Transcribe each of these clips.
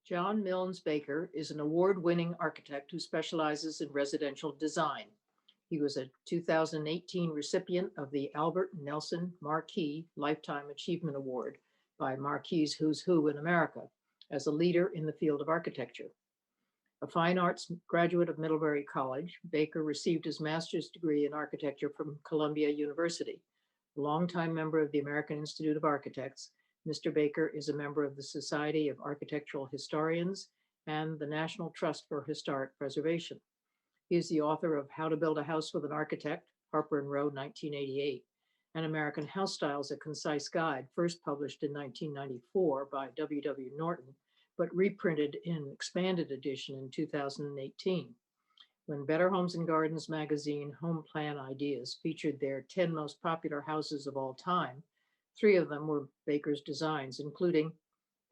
John Milnes Baker is an award-winning architect who specializes in residential design. He was a 2018 recipient of the Albert Nelson Marquis Lifetime Achievement Award by Marquis' Who's Who in America as a leader in the field of architecture. A fine arts graduate of Middlebury College, Baker received his master's degree in architecture from Columbia University. A longtime member of the American Institute of Architects, Mr. Baker is a member of the Society of Architectural Historians and the National Trust for Historic Preservation. He is the author of How to Build a House with an Architect, Harper and Row, 1988, and American House Styles, A Concise Guide, first published in 1994 by W.W. Norton, but reprinted in expanded edition in 2018. When Better Homes and Gardens magazine Home Plan Ideas featured their 10 most popular houses of all time, 3 of them were Baker's designs, including,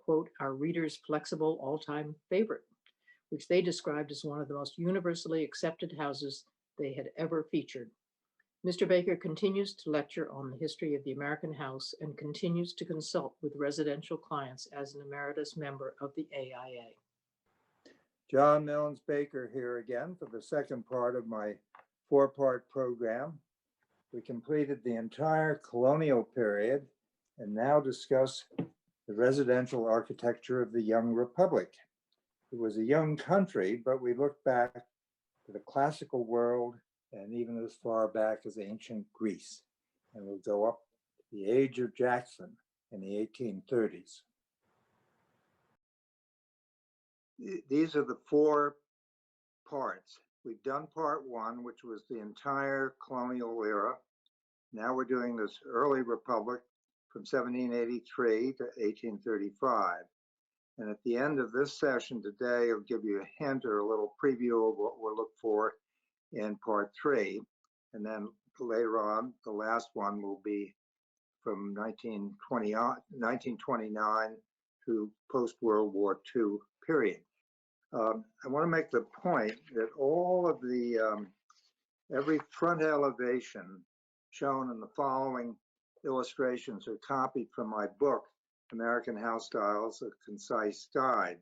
quote, our readers' flexible all-time favorite, which they described as one of the most universally accepted houses they had ever featured. Mr. Baker continues to lecture on the history of the American house and continues to consult with residential clients as an emeritus member of the AIA. John Milnes Baker here again for the second part of my 4-part program. We completed the entire colonial period and now discuss the residential architecture of the young republic. It was a young country, but we look back to the classical world and even as far back as ancient Greece. And we'll go up to the age of Jackson in the 1830s. These are the 4 parts. We've done part 1, which was the entire colonial era. Now we're doing this early republic from 1783 to 1835. And at the end of this session today, I'll give you a hint or a little preview of what we'll look for in part 3. And then later on, the last one will be from 1929 to post-World War II period. I want to make the point that all of the, every front elevation shown in the following illustrations are copied from my book, American House Styles, A Concise Guide,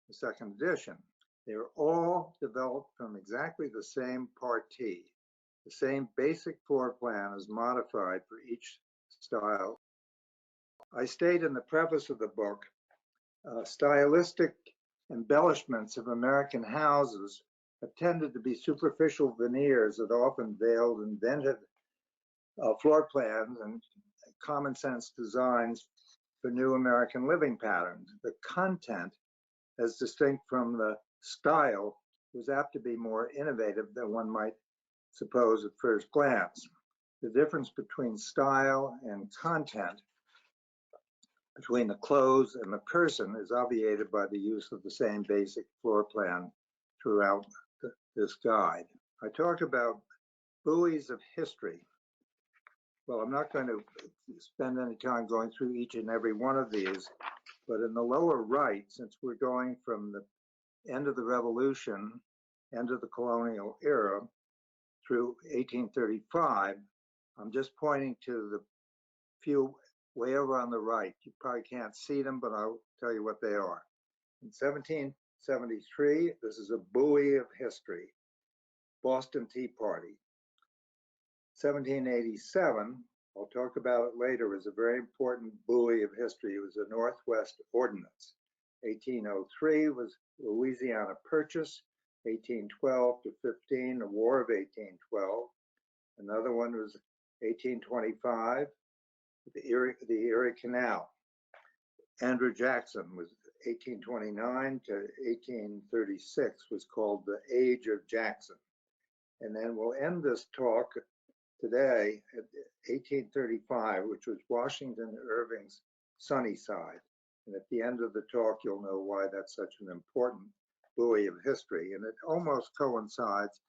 the 2nd edition. They're all developed from exactly the same parti. The same basic floor plan is modified for each style. I state in the preface of the book, stylistic embellishments of American houses have tended to be superficial veneers that often veiled invented floor plans and common sense designs for new American living patterns. The content, as distinct from the style, was apt to be more innovative than one might suppose at first glance. The difference between style and content, between the clothes and the person, is obviated by the use of the same basic floor plan throughout this guide. I talk about buoys of history. Well, I'm not going to spend any time going through each and every one of these, but in the lower right, since we're going from the end of the Revolution, end of the colonial era, through 1835, I'm just pointing to the few way over on the right. You probably can't see them, but I'll tell you what they are. In 1773, this is a buoy of history, Boston Tea Party. 1787, I'll talk about it later, is a very important buoy of history. It was the Northwest Ordinance. 1803 was Louisiana Purchase. 1812 to 15, the War of 1812. Another one was 1825, the Erie Canal. Andrew Jackson was 1829 to 1836, was called the Age of Jackson. And then we'll end this talk today at 1835, which was Washington Irving's Sunnyside. And at the end of the talk, you'll know why that's such an important buoy of history. And it almost coincides,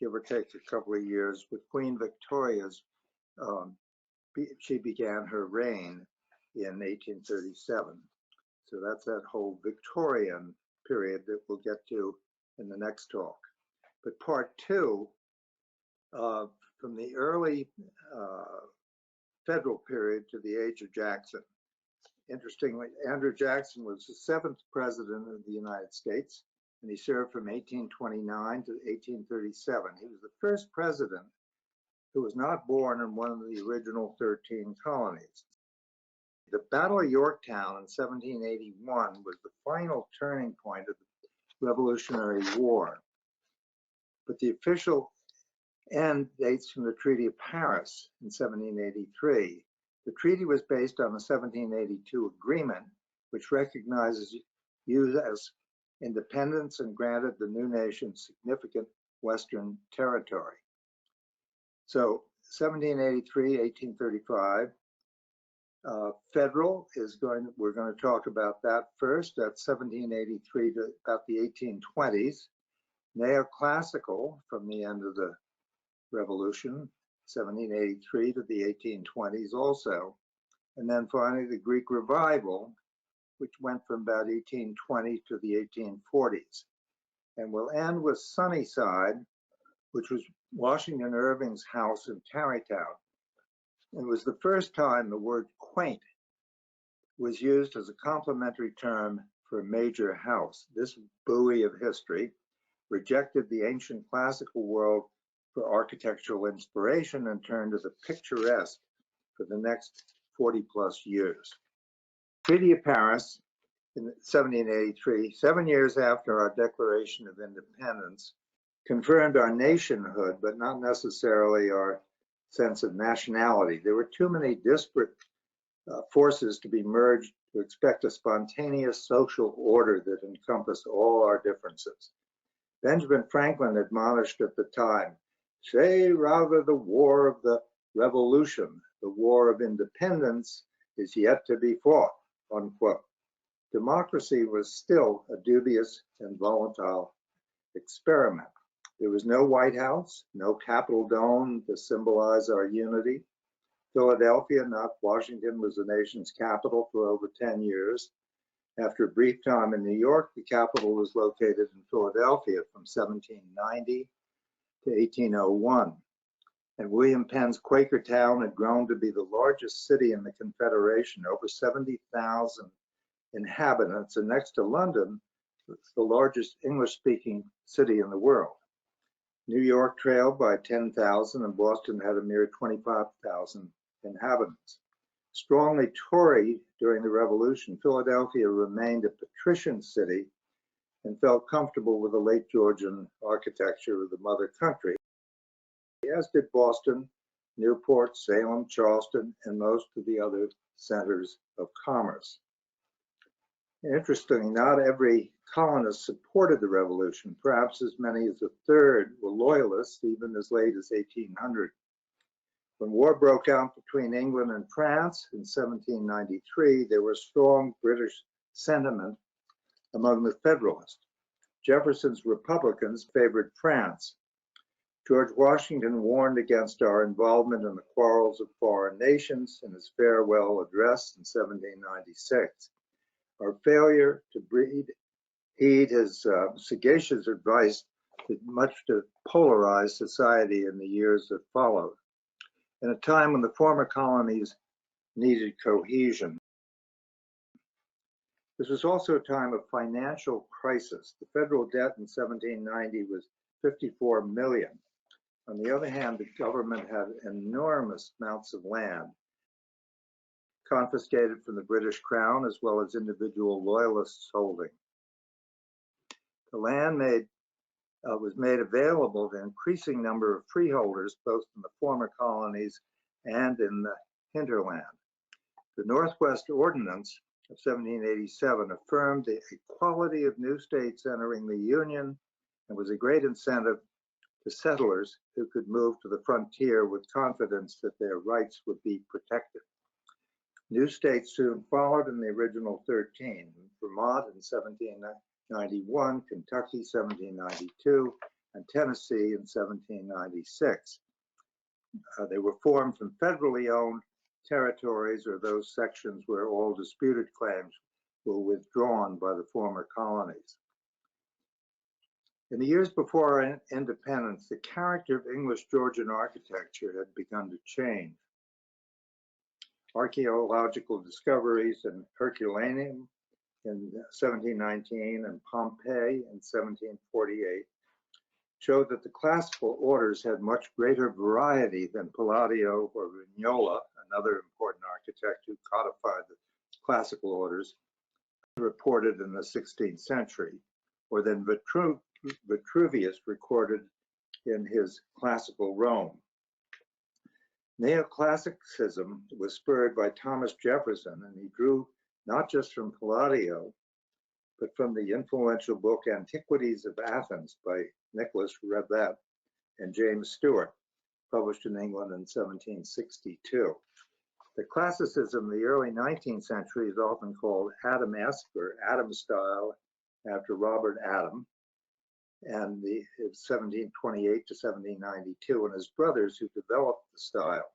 give or take a couple of years, with Queen Victoria's, she began her reign in 1837. So that's that whole Victorian period that we'll get to in the next talk. But part 2, from the early federal period to the Age of Jackson. Interestingly, Andrew Jackson was the 7th president of the United States, and he served from 1829 to 1837. He was the first president who was not born in one of the original 13 colonies. The Battle of Yorktown in 1781 was the final turning point of the Revolutionary War, but the official end dates from the Treaty of Paris in 1783. The treaty was based on the 1782 agreement, which recognizes U.S. independence and granted the new nation significant Western territory. So 1783, 1835, federal we're going to talk about that first. That's 1783 to about the 1820s. Neoclassical from the end of the Revolution, 1783 to the 1820s also. And then finally the Greek Revival, which went from about 1820 to the 1840s. And we'll end with Sunnyside, which was Washington Irving's house in Tarrytown. It was the first time the word quaint was used as a complimentary term for a major house. This buoy of history rejected the ancient classical world for architectural inspiration and turned to the picturesque for the next 40 plus years. Treaty of Paris in 1783, 7 years after our Declaration of Independence, confirmed our nationhood, but not necessarily our sense of nationality. There were too many disparate forces to be merged to expect a spontaneous social order that encompassed all our differences. Benjamin Franklin admonished at the time, say rather the war of the revolution, the war of independence is yet to be fought, unquote. Democracy was still a dubious and volatile experiment. There was no White House, no Capitol dome to symbolize our unity. Philadelphia, not Washington, was the nation's capital for over 10 years. After a brief time in New York, the capital was located in Philadelphia from 1790 to 1801. And William Penn's Quakertown had grown to be the largest city in the Confederation, over 70,000 inhabitants, and next to London, it's the largest English-speaking city in the world. New York trailed by 10,000, and Boston had a mere 25,000 inhabitants. Strongly Tory during the Revolution, Philadelphia remained a patrician city and felt comfortable with the late Georgian architecture of the mother country, as did Boston, Newport, Salem, Charleston, and most of the other centers of commerce. Interestingly, not every colonist supported the revolution. Perhaps as many as a third were loyalists, even as late as 1800. When war broke out between England and France in 1793, there was strong British sentiment among the Federalists. Jefferson's Republicans favored France. George Washington warned against our involvement in the quarrels of foreign nations in his farewell address in 1796. Our failure to heed his sagacious advice did much to polarize society in the years that followed. In a time when the former colonies needed cohesion. This was also a time of financial crisis. The federal debt in 1790 was 54 million. On the other hand, the government had enormous amounts of land confiscated from the British Crown, as well as individual loyalists holding. The land was made available to an increasing number of freeholders, both in the former colonies and in the hinterland. The Northwest Ordinance of 1787 affirmed the equality of new states entering the Union and was a great incentive to settlers who could move to the frontier with confidence that their rights would be protected. New states soon followed in the original 13, Vermont in 1791, Kentucky 1792, and Tennessee in 1796. They were formed from federally owned territories or those sections where all disputed claims were withdrawn by the former colonies. In the years before our independence, the character of English Georgian architecture had begun to change. archaeological discoveries in Herculaneum in 1719 and Pompeii in 1748 showed that the classical orders had much greater variety than Palladio or Vignola, another important architect who codified the classical orders, reported in the 16th century, or than Vitruvius recorded in his classical Rome. Neoclassicism was spurred by Thomas Jefferson, and he drew not just from Palladio, but from the influential book Antiquities of Athens by Nicholas Revet and James Stewart, published in England in 1762. The classicism of the early 19th century is often called Adamesque or Adam style, after Robert Adam, and the 1728 to 1792, and his brothers who developed the style.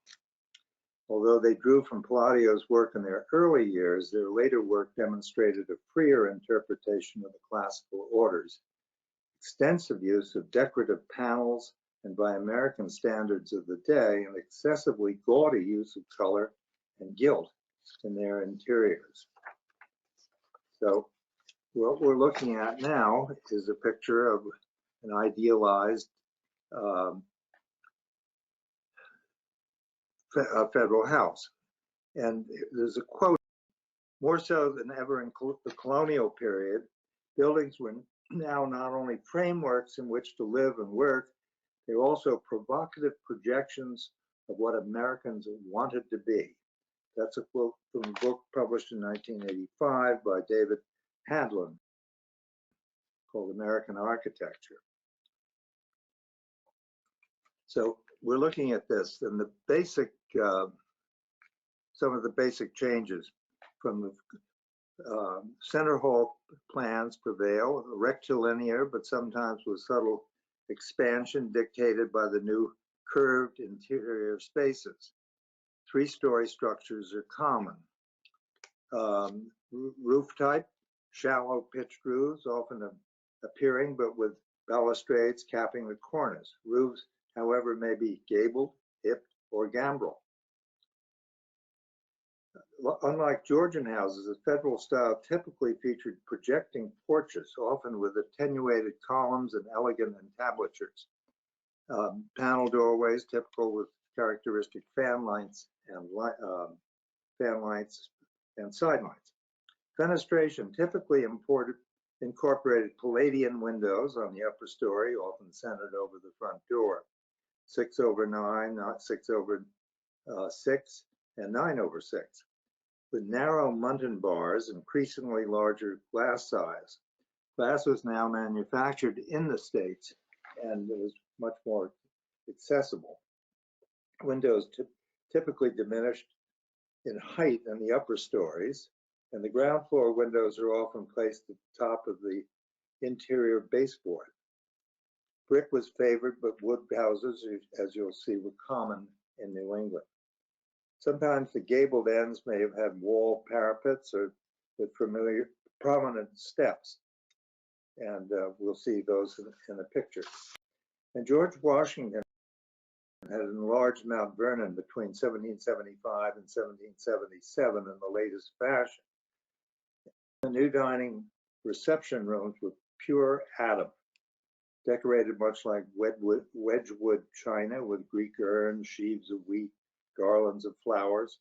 Although they drew from Palladio's work in their early years, their later work demonstrated a freer interpretation of the classical orders, extensive use of decorative panels, and by American standards of the day, an excessively gaudy use of color and gilt in their interiors. So what we're looking at now is a picture of an idealized federal house. And there's a quote, more so than ever in the colonial period, buildings were now not only frameworks in which to live and work, they're also provocative projections of what Americans wanted to be. That's a quote from a book published in 1985 by David Hadlin called American Architecture. So we're looking at this, and the basic, some of the basic changes from the center hall plans prevail, rectilinear, but sometimes with subtle expansion dictated by the new curved interior spaces. Three-story structures are common. Roof type, shallow pitched roofs, often appearing, but with balustrades capping the cornice. Roofs, however, may be gabled, hipped, or gambrel. Unlike Georgian houses, the federal style typically featured projecting porches, often with attenuated columns and elegant entablatures. Panel doorways, typical with characteristic fan lights and side lights. Fenestration typically incorporated Palladian windows on the upper story, often centered over the front door. 6/9, not 6/6, and 9/6, with narrow muntin bars, increasingly larger glass size. Glass was now manufactured in the States and it was much more accessible. Windows typically diminished in height in the upper stories, and the ground floor windows are often placed at the top of the interior baseboard. Brick was favored, but wood houses, as you'll see, were common in New England. Sometimes the gabled ends may have had wall parapets or with familiar prominent steps, and we'll see those in the picture. And George Washington had enlarged Mount Vernon between 1775 and 1777 in the latest fashion. The new dining reception rooms were pure Adam, decorated much like Wedgwood china with Greek urns, sheaves of wheat, garlands of flowers.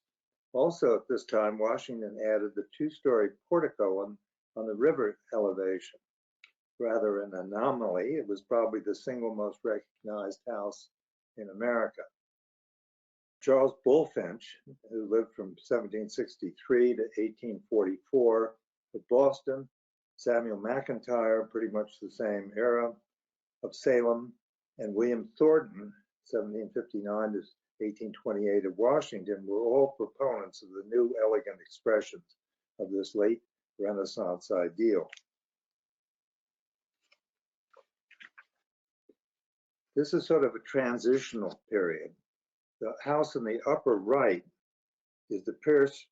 Also at this time, Washington added the two-story portico on the river elevation. Rather an anomaly, it was probably the single most recognized house in America. Charles Bulfinch, who lived from 1763 to 1844 of Boston, Samuel McIntyre, pretty much the same era, of Salem, and William Thornton, 1759 to 1828 of Washington, were all proponents of the new elegant expressions of this late Renaissance ideal. This is sort of a transitional period. The house in the upper right is the Pierce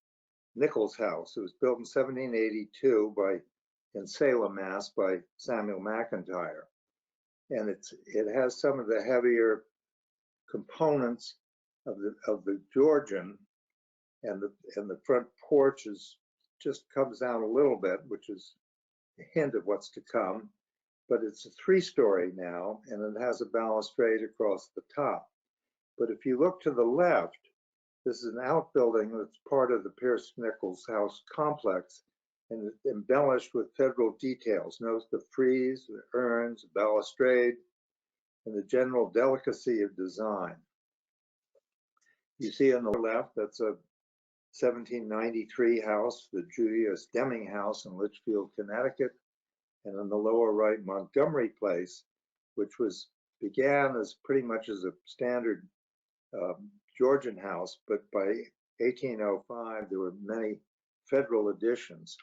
Nichols house. It was built in 1782 in Salem, Mass. By Samuel McIntyre. And it has some of the heavier components of the Georgian, and the front porch just comes down a little bit, which is a hint of what's to come. But it's a 3-story now, and it has a balustrade across the top. But if you look to the left, this is an outbuilding that's part of the Pierce Nichols House complex, and it's embellished with federal details. Notice the frieze, the urns, the balustrade, and the general delicacy of design. You see on the left, that's a 1793 house, the Julius Deming House in Litchfield, Connecticut. And on the lower right, Montgomery Place, which began as pretty much as a standard Georgian house, but by 1805 there were many federal additions,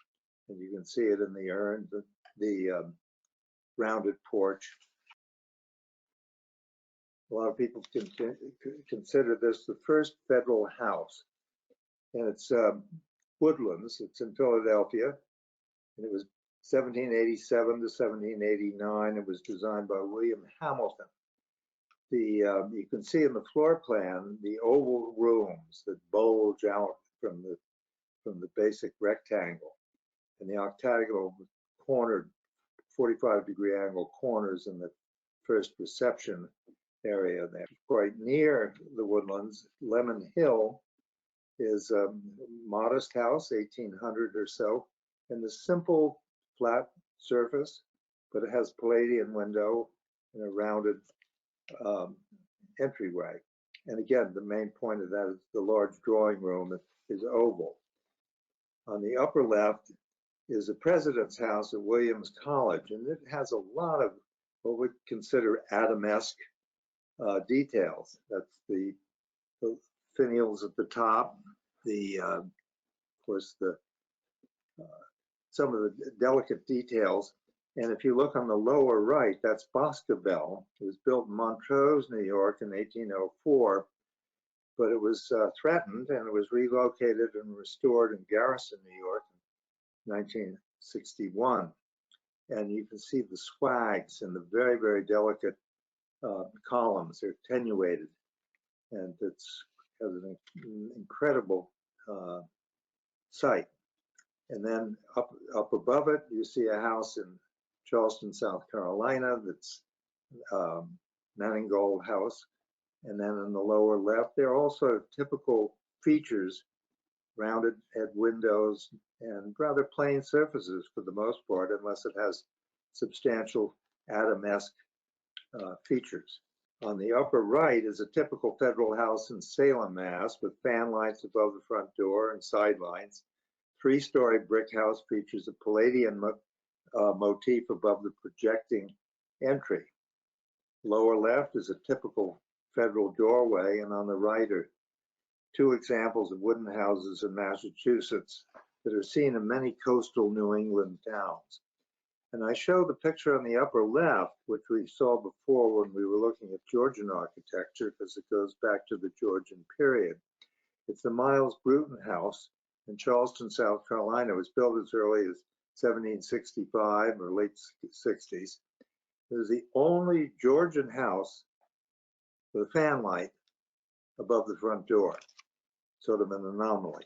and you can see it in the urn, the rounded porch. A lot of people consider this the first federal house, and it's Woodlands. It's in Philadelphia, and it was 1787 to 1789. It was designed by William Hamilton. You can see in the floor plan the oval rooms that bulge out from the basic rectangle, and the octagonal cornered 45-degree angle corners in the first reception area there. Quite near the Woodlands, Lemon Hill is a modest house, 1800 or so, and the simple flat surface, but it has Palladian window and a rounded entryway. And again, the main point of that is the large drawing room is oval. On the upper left is the president's house at Williams College, and it has a lot of what we consider Adamesque details. That's the finials at the top, of course, some of the delicate details. And if you look on the lower right, that's Boscobel. It was built in Montrose, New York in 1804, but it was threatened, and it was relocated and restored in Garrison, New York in 1961. And you can see the swags and the very, very delicate columns. They're attenuated, and it has an incredible site. And then up above it, you see a house in Charleston, South Carolina, that's Manningold House. And then in the lower left, there are also typical features, rounded head windows and rather plain surfaces for the most part, unless it has substantial Adamesque features. On the upper right is a typical federal house in Salem, Mass, with fan lights above the front door and sidelines. 3-story brick house features a Palladian motif above the projecting entry. Lower left is a typical federal doorway, and on the right are 2 examples of wooden houses in Massachusetts that are seen in many coastal New England towns. And I show the picture on the upper left, which we saw before when we were looking at Georgian architecture, because it goes back to the Georgian period. It's the Miles Bruton House in Charleston, South Carolina. It was built as early as 1765 or late 60s. It was the only Georgian house with a fan light above the front door, sort of an anomaly.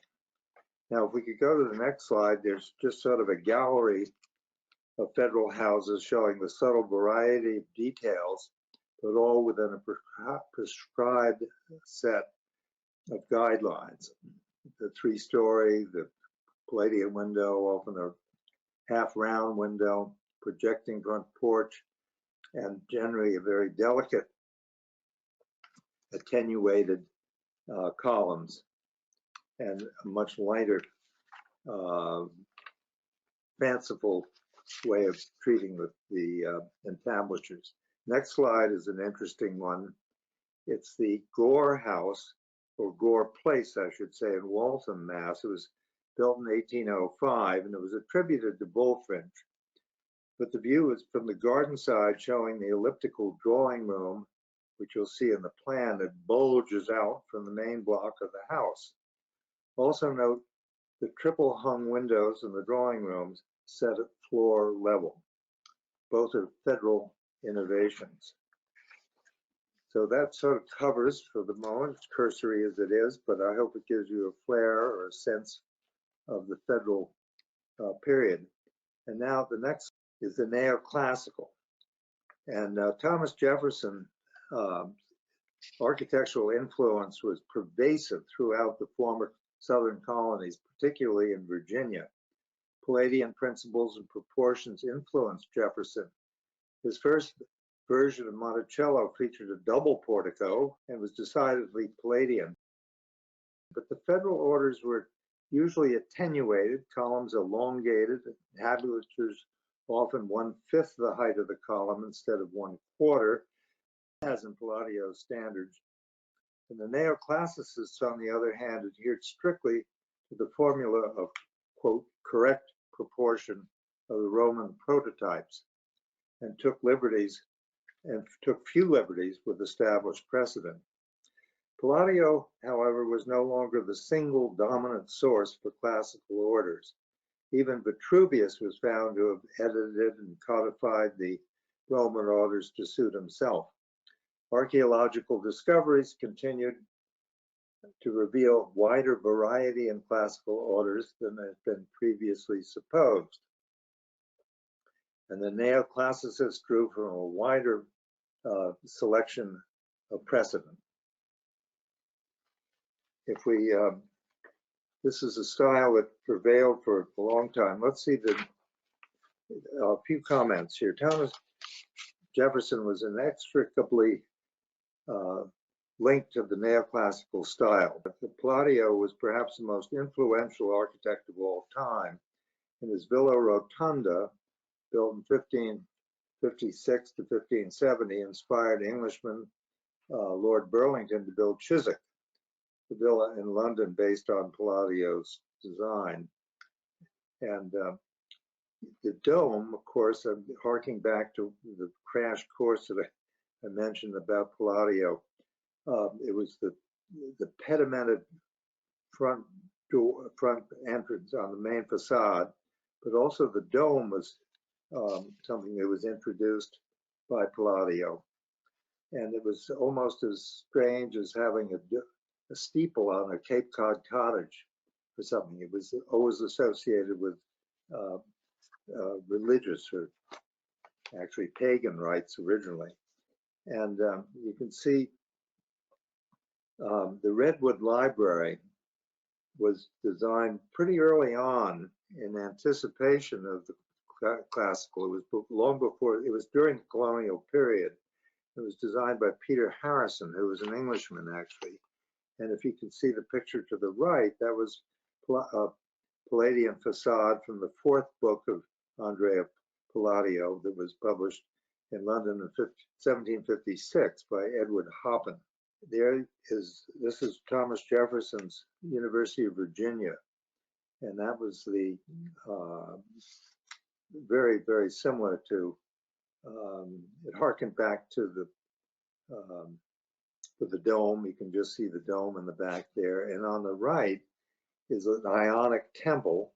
Now, if we could go to the next slide, there's just sort of a gallery of federal houses showing the subtle variety of details, but all within a prescribed set of guidelines. The 3-story, the Palladian window, often a half-round window, projecting front porch, and generally a very delicate, attenuated columns, and a much lighter, fanciful way of treating the entablatures. Next slide is an interesting one. It's the Gore House, or Gore Place, I should say, in Waltham, Mass. It was built in 1805, and it was attributed to Bulfinch. But the view is from the garden side, showing the elliptical drawing room, which you'll see in the plan, that bulges out from the main block of the house. Also note the triple hung windows in the drawing rooms set at floor level. Both are federal innovations. So that sort of covers for the moment, cursory as it is, but I hope it gives you a flair or a sense of the federal period. And now the next is the neoclassical. And Thomas Jefferson architectural influence was pervasive throughout the former southern colonies, particularly in Virginia. Palladian principles and proportions influenced Jefferson. His first version of Monticello featured a double portico and was decidedly Palladian. But the federal orders were usually attenuated, columns elongated, entablatures often 1/5 the height of the column instead of 1/4, as in Palladio's standards. And the neoclassicists, on the other hand, adhered strictly to the formula of, quote, correct proportion of the Roman prototypes, and took few liberties with established precedent. Palladio, however, was no longer the single dominant source for classical orders. Even Vitruvius was found to have edited and codified the Roman orders to suit himself. Archaeological discoveries continued to reveal wider variety in classical orders than had been previously supposed. And the neoclassicists drew from a wider selection of precedent. If we, this is a style that prevailed for a long time. Let's see a few comments here. Thomas Jefferson was inextricably linked to the neoclassical style. Palladio was perhaps the most influential architect of all time. In his Villa Rotunda, built in 1556 to 1570, inspired Englishman Lord Burlington to build Chiswick, the villa in London based on Palladio's design. And the dome, of course, harking back to the crash course that I mentioned about Palladio, it was the pedimented front entrance on the main facade, but also the dome was something that was introduced by Palladio. And it was almost as strange as having a steeple on a Cape Cod cottage or something. It was always associated with religious or actually pagan rites originally. And you can see the Redwood Library was designed pretty early on in anticipation of the classical. It was long before, it was during the colonial period. It was designed by Peter Harrison, who was an Englishman actually. And if you can see the picture to the right, that was a Palladian facade from the fourth book of Andrea Palladio that was published in London in 1756 by Edward Hoppin. This is Thomas Jefferson's University of Virginia. And that was the very, very similar to, it harkened back to the dome. You can just see the dome in the back there. And on the right is an Ionic temple.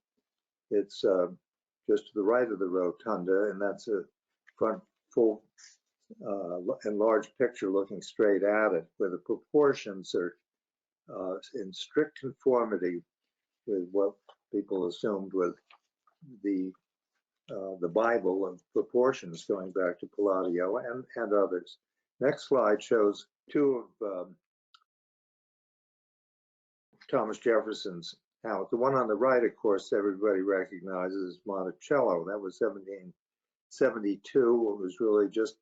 It's just to the right of the rotunda, and that's a front full enlarged picture looking straight at it, where the proportions are in strict conformity with what people assumed with the Bible of proportions going back to Palladio and others. Next slide shows two of Thomas Jefferson's houses. The one on the right, of course, everybody recognizes as Monticello. That was 1772. It was really just,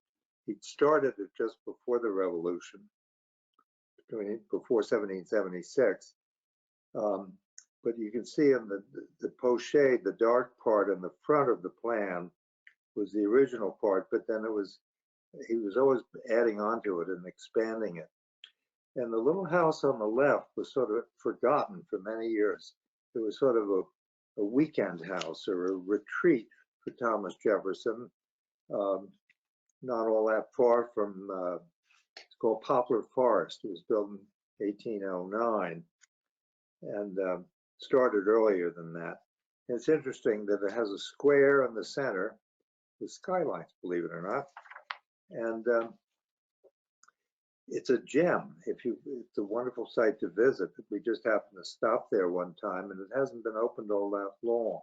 he started it just before the Revolution, before 1776. But you can see in the pochette, the dark part in the front of the plan was the original part, but then he was always adding onto it and expanding it. And the little house on the left was sort of forgotten for many years. It was sort of a weekend house or a retreat for Thomas Jefferson, not all that far from, it's called Poplar Forest. It was built in 1809 and started earlier than that. And it's interesting that it has a square in the center with skylights, believe it or not. And It's a gem. It's a wonderful site to visit. We just happened to stop there one time, and it hasn't been opened all that long.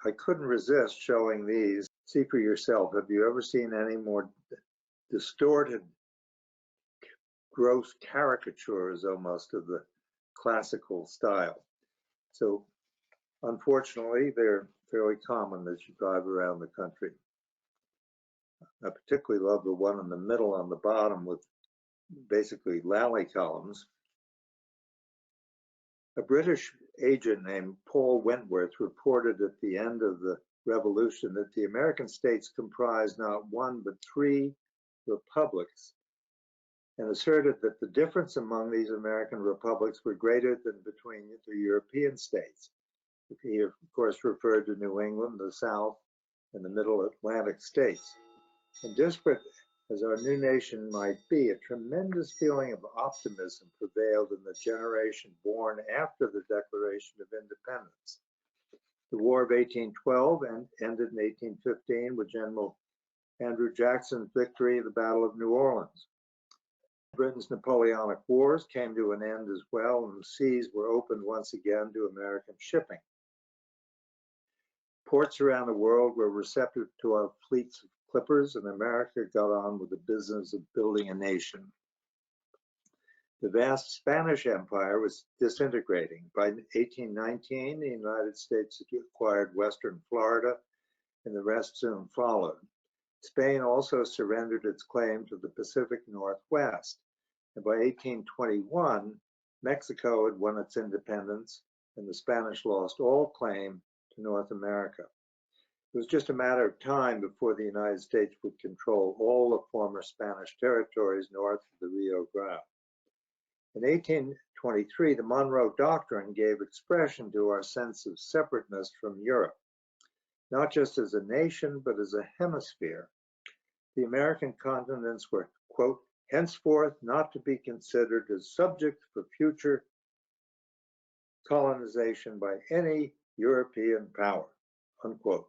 I couldn't resist showing these. See for yourself. Have you ever seen any more distorted, gross caricatures almost of the classical style? So unfortunately, they're fairly common as you drive around the country. I particularly love the one in the middle on the bottom with basically lally columns. A British agent named Paul Wentworth reported at the end of the Revolution that the American states comprised not one but three republics, and asserted that the difference among these American republics were greater than between the European states. He, of course, referred to New England, the South, and the Middle Atlantic states. And disparate as our new nation might be, a tremendous feeling of optimism prevailed in the generation born after the Declaration of Independence. The War of 1812 ended in 1815 with General Andrew Jackson's victory at the Battle of New Orleans. Britain's Napoleonic Wars came to an end as well, and the seas were opened once again to American shipping. Ports around the world were receptive to our fleets of clippers, and America got on with the business of building a nation. The vast Spanish Empire was disintegrating. By 1819, the United States acquired Western Florida, and the rest soon followed. Spain also surrendered its claim to the Pacific Northwest, and by 1821, Mexico had won its independence, and the Spanish lost all claim to North America. It was just a matter of time before the United States would control all the former Spanish territories north of the Rio Grande. In 1823, the Monroe Doctrine gave expression to our sense of separateness from Europe, not just as a nation, but as a hemisphere. The American continents were, quote, henceforth not to be considered as subject for future colonization by any European power, unquote.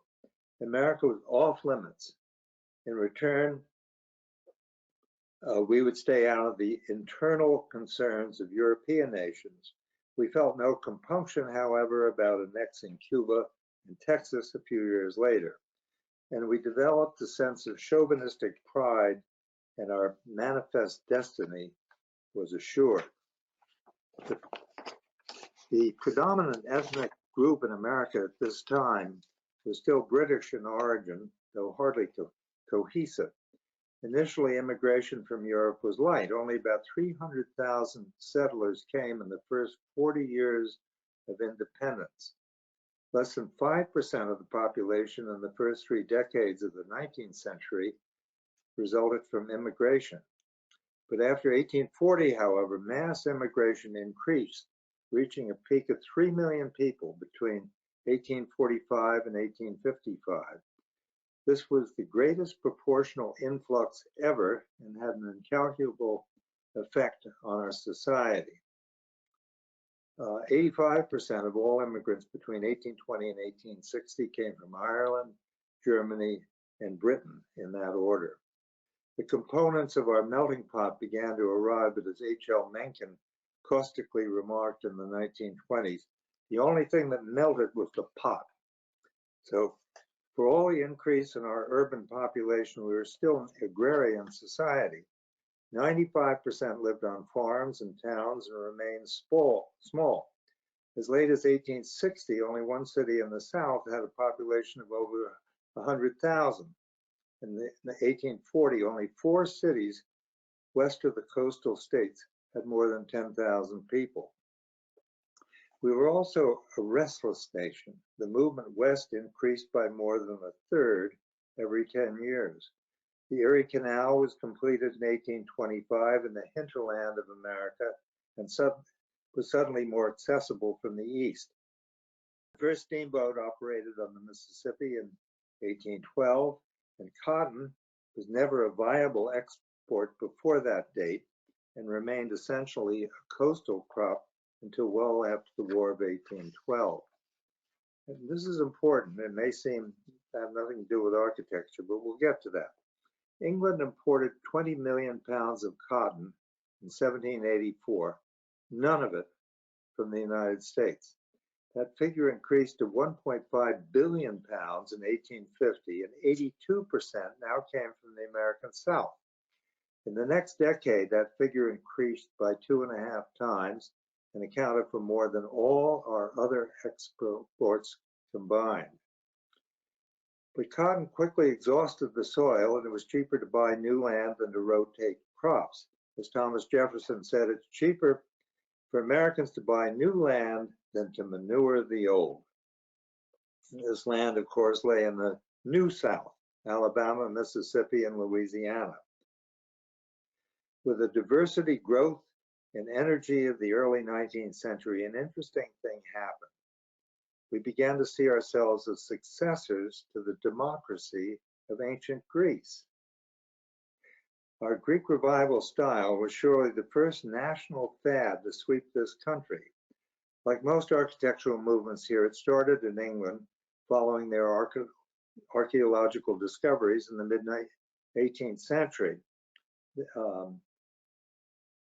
America was off limits. In return, we would stay out of the internal concerns of European nations. We felt no compunction, however, about annexing Cuba and Texas a few years later. And we developed a sense of chauvinistic pride, and our manifest destiny was assured. The predominant ethnic group in America at this time was still British in origin, though hardly cohesive. Initially, immigration from Europe was light. Only about 300,000 settlers came in the first 40 years of independence. Less than 5% of the population in the first 3 decades of the 19th century resulted from immigration. But after 1840, however, mass immigration increased, reaching a peak of 3 million people between 1845 and 1855. This was the greatest proportional influx ever and had an incalculable effect on our society. 85% of all immigrants between 1820 and 1860 came from Ireland, Germany, and Britain in that order. The components of our melting pot began to arrive, but as H.L. Mencken caustically remarked in the 1920s, the only thing that melted was the pot. So for all the increase in our urban population, we were still an agrarian society. 95% lived on farms and towns and remained small. As late as 1860, only one city in the South had a population of over 100,000. In 1840, only 4 cities west of the coastal states had more than 10,000 people. We were also a restless nation. The movement west increased by more than a third every 10 years. The Erie Canal was completed in 1825 in the hinterland of America and was suddenly more accessible from the east. The first steamboat operated on the Mississippi in 1812, and cotton was never a viable export before that date and remained essentially a coastal crop until well after the War of 1812. And this is important. It may seem to have nothing to do with architecture, but we'll get to that. England imported 20 million pounds of cotton in 1784, none of it from the United States. That figure increased to 1.5 billion pounds in 1850, and 82% now came from the American South. In the next decade, that figure increased by 2.5 times and accounted for more than all our other exports combined. But cotton quickly exhausted the soil, and it was cheaper to buy new land than to rotate crops. As Thomas Jefferson said, it's cheaper for Americans to buy new land than to manure the old. This land, of course, lay in the New South, Alabama, Mississippi, and Louisiana. With the diversity, growth, and energy of the early 19th century, an interesting thing happened. We began to see ourselves as successors to the democracy of ancient Greece. Our Greek revival style was surely the first national fad to sweep this country. Like most architectural movements here, it started in England following their archaeological discoveries in the mid-18th century.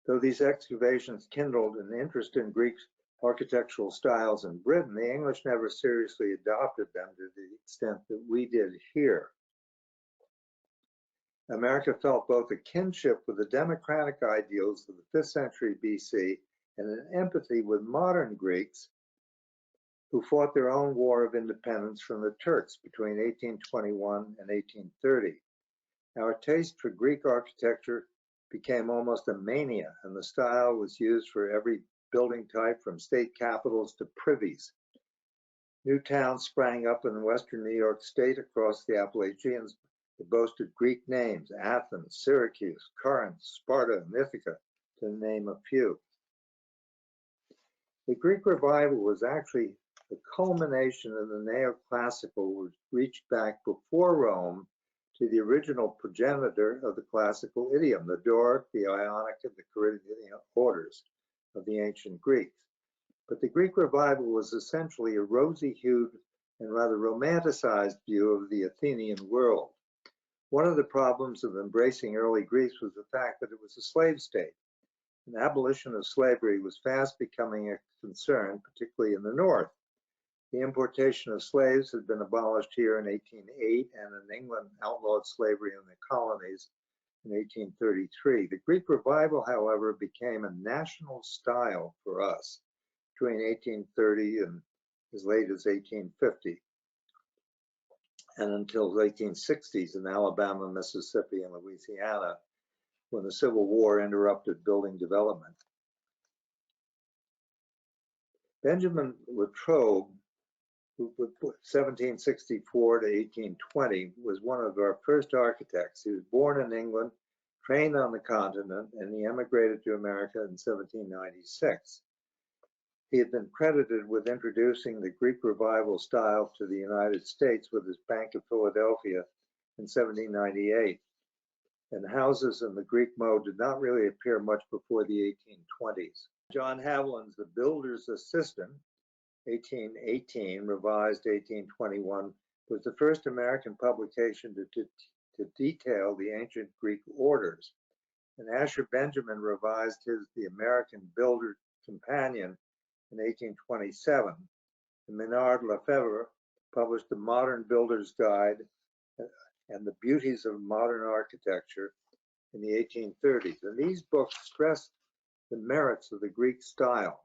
Though these excavations kindled an interest in Greek architectural styles in Britain, the English never seriously adopted them to the extent that we did here. America felt both a kinship with the democratic ideals of the 5th century BC and an empathy with modern Greeks who fought their own war of independence from the Turks between 1821 and 1830. Our taste for Greek architecture became almost a mania, and the style was used for every building type from state capitals to privies. New towns sprang up in western New York State across the Appalachians. They boasted Greek names: Athens, Syracuse, Corinth, Sparta, and Ithaca, to name a few. The Greek revival was actually the culmination of the neoclassical, which reached back before Rome to the original progenitor of the classical idiom, the Doric, the Ionic, and the Corinthian orders of the ancient Greeks. But the Greek revival was essentially a rosy-hued and rather romanticized view of the Athenian world. One of the problems of embracing early Greece was the fact that it was a slave state. An abolition of slavery was fast becoming a concern, particularly in the North. The importation of slaves had been abolished here in 1808, and in England outlawed slavery in the colonies in 1833. The Greek revival, however, became a national style for us between 1830 and as late as 1850, and until the 1860s in Alabama, Mississippi, and Louisiana, when the Civil War interrupted building development. Benjamin Latrobe, who 1764 to 1820, was one of our first architects. He was born in England, trained on the continent, and he emigrated to America in 1796. He had been credited with introducing the Greek revival style to the United States with his Bank of Philadelphia in 1798. And houses in the Greek mode did not really appear much before the 1820s. John Haviland's The Builder's Assistant, 1818, revised 1821, was the first American publication to detail the ancient Greek orders. And Asher Benjamin revised his The American Builder Companion in 1827. And Menard Lefebvre published The Modern Builder's Guide and the Beauties of Modern Architecture in the 1830s. And these books stressed the merits of the Greek style.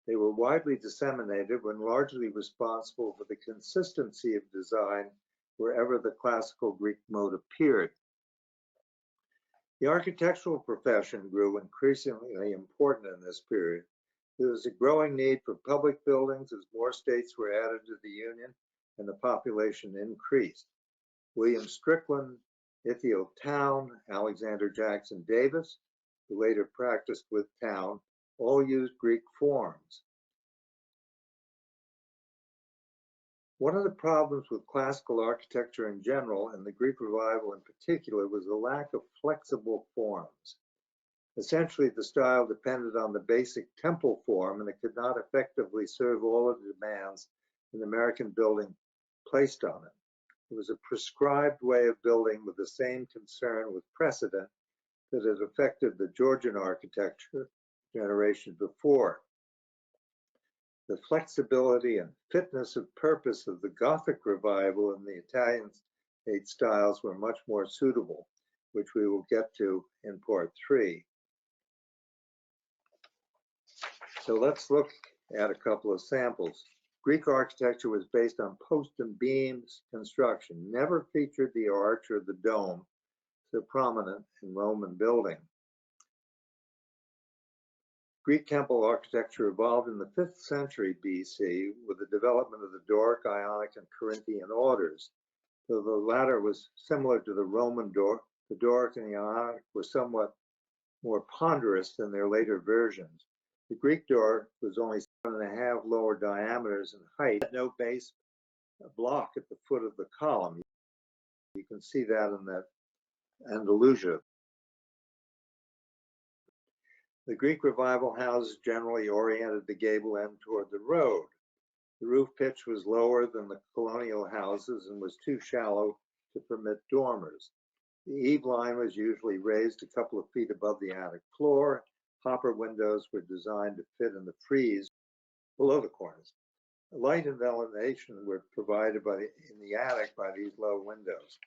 They were widely disseminated when largely responsible for the consistency of design wherever the classical Greek mode appeared. The architectural profession grew increasingly important in this period. There was a growing need for public buildings as more states were added to the Union and the population increased. William Strickland, Ithiel Town, Alexander Jackson Davis, who later practiced with Town, all used Greek forms. One of the problems with classical architecture in general, and the Greek revival in particular, was the lack of flexible forms. Essentially, the style depended on the basic temple form, and it could not effectively serve all of the demands an American building placed on it. It was a prescribed way of building with the same concern with precedent that had affected the Georgian architecture generations before. The flexibility and fitness of purpose of the Gothic revival and the Italian age styles were much more suitable, which we will get to in part 3. So let's look at a couple of samples. Greek architecture was based on post and beams construction, never featured the arch or the dome, so prominent in Roman building. Greek temple architecture evolved in the 5th century BC with the development of the Doric, Ionic, and Corinthian orders. Though the latter was similar to the Roman Doric, the Doric and the Ionic were somewhat more ponderous than their later versions. The Greek Doric was only 7.5 lower diameters in height, had no base block at the foot of the column. You can see that in that Andalusia. The Greek revival houses generally oriented the gable end toward the road. The roof pitch was lower than the colonial houses and was too shallow to permit dormers. The eave line was usually raised a couple of feet above the attic floor. Hopper windows were designed to fit in the frieze below the cornice. Light and ventilation were provided in the attic by these low windows.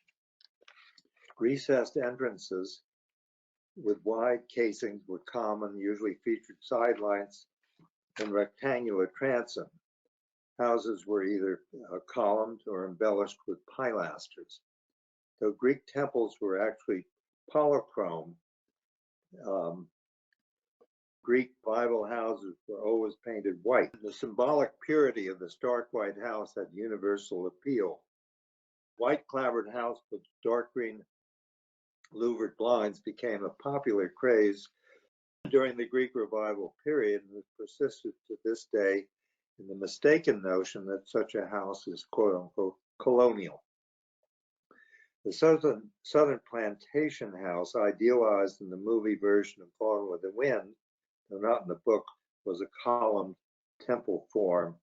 Recessed entrances with wide casings were common, usually featured sidelights and rectangular transom. Houses were either columned or embellished with pilasters. Though Greek temples were actually polychrome, Greek Bible houses were always painted white. The symbolic purity of the stark white house had universal appeal. White clapboard house with dark green louvered blinds became a popular craze during the Greek revival period and has persisted to this day in the mistaken notion that such a house is quote-unquote colonial. The Southern Plantation House, idealized in the movie version of Gone with the Wind, though not in the book, was a columned temple form,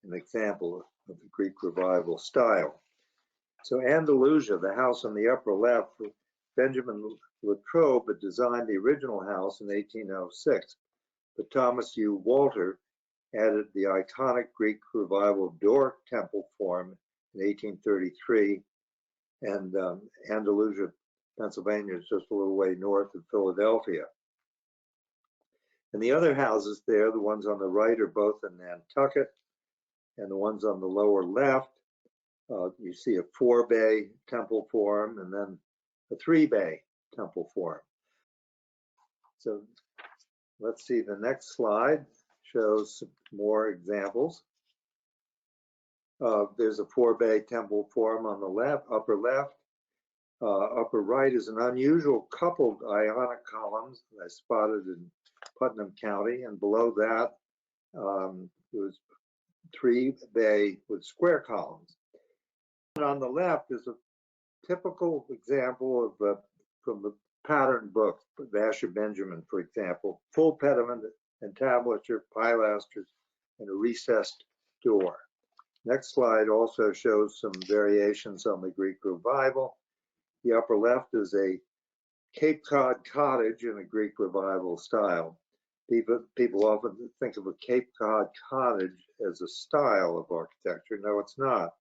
an example of the Greek revival style. So Andalusia, the house on the upper left, Benjamin Latrobe had designed the original house in 1806, but Thomas U. Walter added the iconic Greek revival Doric temple form in 1833, and Andalusia, Pennsylvania is just a little way north of Philadelphia. And the other houses there, the ones on the right are both in Nantucket, and the ones on the lower left, you see a 4-bay temple form and then a 3-bay temple form. So let's see, the next slide shows some more examples. There's a 4-bay temple form on the left, upper left. Upper right is an unusual coupled Ionic columns that I spotted in Putnam County, and below that it was 3-bay with square columns. And on the left is a typical example of from the pattern book, Asher Benjamin, for example, full pediment, entablature, pilasters, and a recessed door. Next slide also shows some variations on the Greek revival. The upper left is a Cape Cod cottage in a Greek revival style. People often think of a Cape Cod cottage as a style of architecture. No, it's not.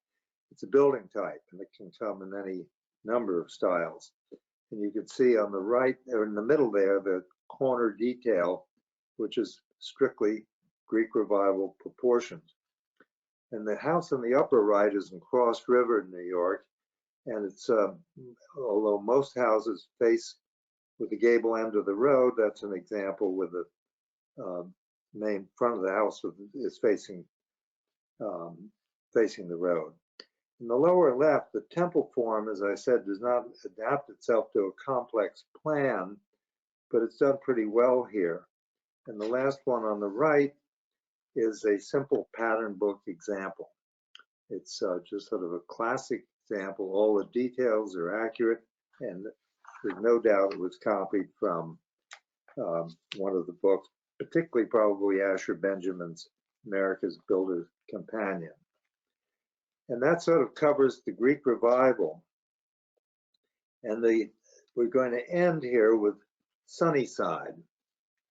It's a building type, and it can come in any number of styles. And you can see on the right, or in the middle there, the corner detail, which is strictly Greek revival proportions. And the house on the upper right is in Cross River, New York, and it's, although most houses face with the gable end of the road, that's an example with the main front of the house is facing the road. In the lower left, the temple form, as I said, does not adapt itself to a complex plan, but it's done pretty well here. And the last one on the right is a simple pattern book example. It's just sort of a classic example. All the details are accurate, and there's no doubt it was copied from one of the books, particularly probably Asher Benjamin's America's Builder's Companion. And that sort of covers the Greek revival. And we're going to end here with Sunnyside.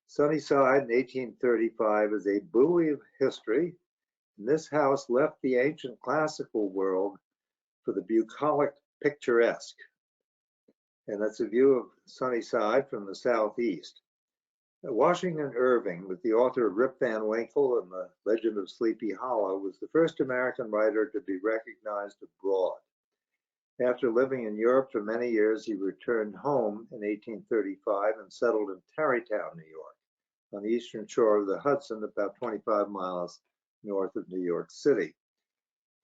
Sunnyside in 1835 is a buoy of history. And this house left the ancient classical world for the bucolic picturesque. And that's a view of Sunnyside from the southeast. Washington Irving, with the author of Rip Van Winkle and the Legend of Sleepy Hollow, was the first American writer to be recognized abroad. After living in Europe for many years, he returned home in 1835 and settled in Tarrytown, New York, on the eastern shore of the Hudson, about 25 miles north of New York City.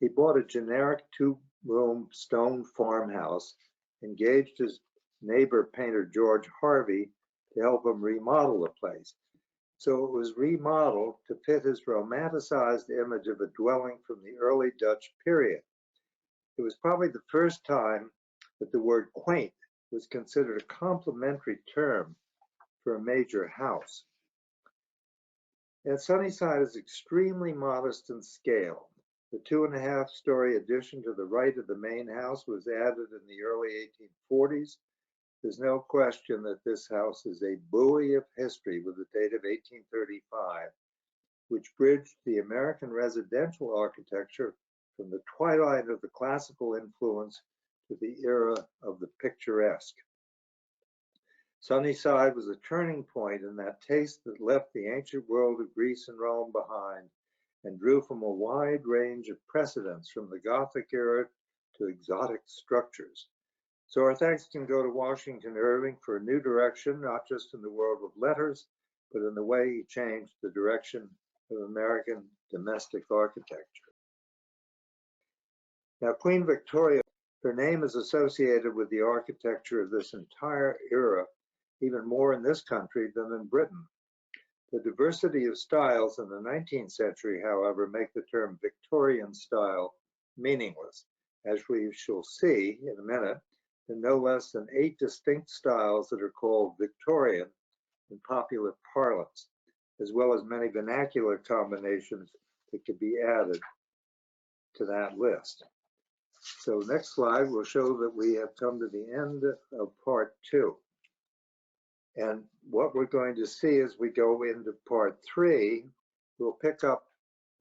He bought a generic two-room stone farmhouse, engaged his neighbor painter George Harvey to help him remodel the place. So it was remodeled to fit his romanticized image of a dwelling from the early Dutch period. It was probably the first time that the word quaint was considered a complimentary term for a major house. And Sunnyside is extremely modest in scale. The 2.5-story addition to the right of the main house was added in the early 1840s. There's no question that this house is a buoy of history with a date of 1835, which bridged the American residential architecture from the twilight of the classical influence to the era of the picturesque. Sunnyside was a turning point in that taste that left the ancient world of Greece and Rome behind and drew from a wide range of precedents from the Gothic era to exotic structures. So our thanks can go to Washington Irving for a new direction, not just in the world of letters, but in the way he changed the direction of American domestic architecture. Now, Queen Victoria, her name is associated with the architecture of this entire era, even more in this country than in Britain. The diversity of styles in the 19th century, however, make the term Victorian style meaningless, as we shall see in a minute. And no less than 8 distinct styles that are called Victorian in popular parlance, as well as many vernacular combinations that could be added to that list. So next slide will show that we have come to the end of part 2. And what we're going to see as we go into part 3, we'll pick up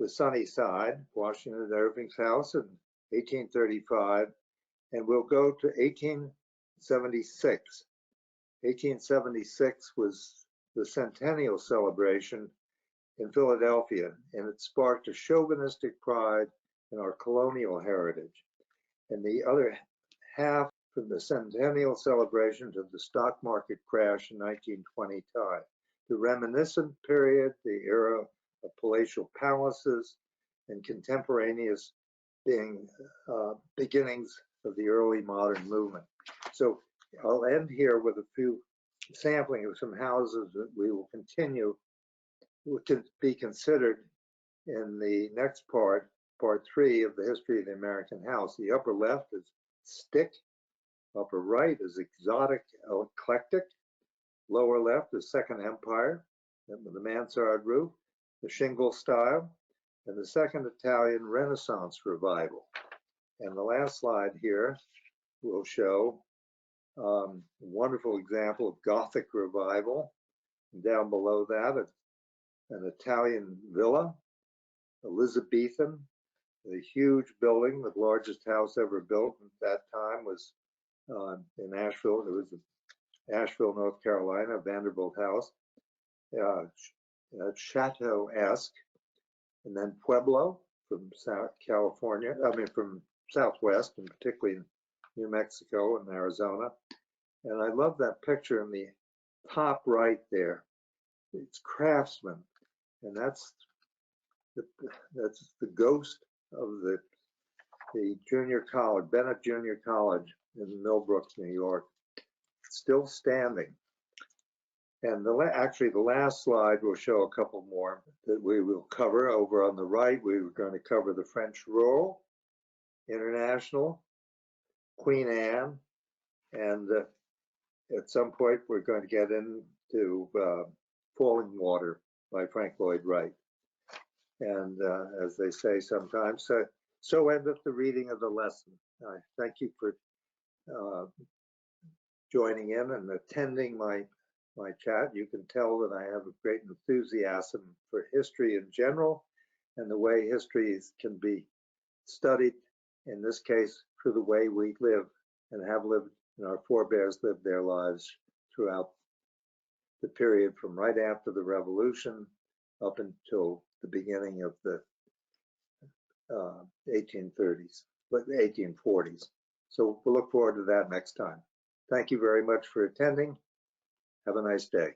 with Sunnyside, Washington Irving's house in 1835, and we'll go to 1876. 1876 was the centennial celebration in Philadelphia, and it sparked a chauvinistic pride in our colonial heritage. And the other half from the centennial celebration to the stock market crash in 1920 time. The reminiscent period, the era of palatial palaces, and contemporaneous beginnings of the early modern movement. So I'll end here with a few sampling of some houses that we will continue to be considered in the next part 3 of the history of the American house. The upper left is stick, upper right is exotic, eclectic, lower left is Second Empire, with the mansard roof, the shingle style, and the second Italian Renaissance revival. And the last slide here will show a wonderful example of Gothic revival. And down below that, an Italian villa, Elizabethan, a huge building, the largest house ever built at that time was in Asheville. It was Asheville, North Carolina, Vanderbilt House, Chateau-esque, and then Pueblo from from Southwest, and particularly New Mexico and Arizona. And I love that picture in the top right there. It's Craftsman, and that's the ghost of the junior college, Bennett Junior College in Millbrook, New York, still standing. And actually the last slide will show a couple more that we will cover. Over on the right, we were going to cover the French Rural, International, Queen Anne, and at some point we're going to get into Falling Water by Frank Lloyd Wright. And as they say sometimes, So endeth the reading of the lesson. I thank you for joining in and attending my chat. You can tell that I have a great enthusiasm for history in general and the way history can be studied, in this case, through the way we live and have lived, and our forebears lived their lives throughout the period from right after the Revolution up until the beginning of the 1830s, but the 1840s. So we'll look forward to that next time. Thank you very much for attending. Have a nice day.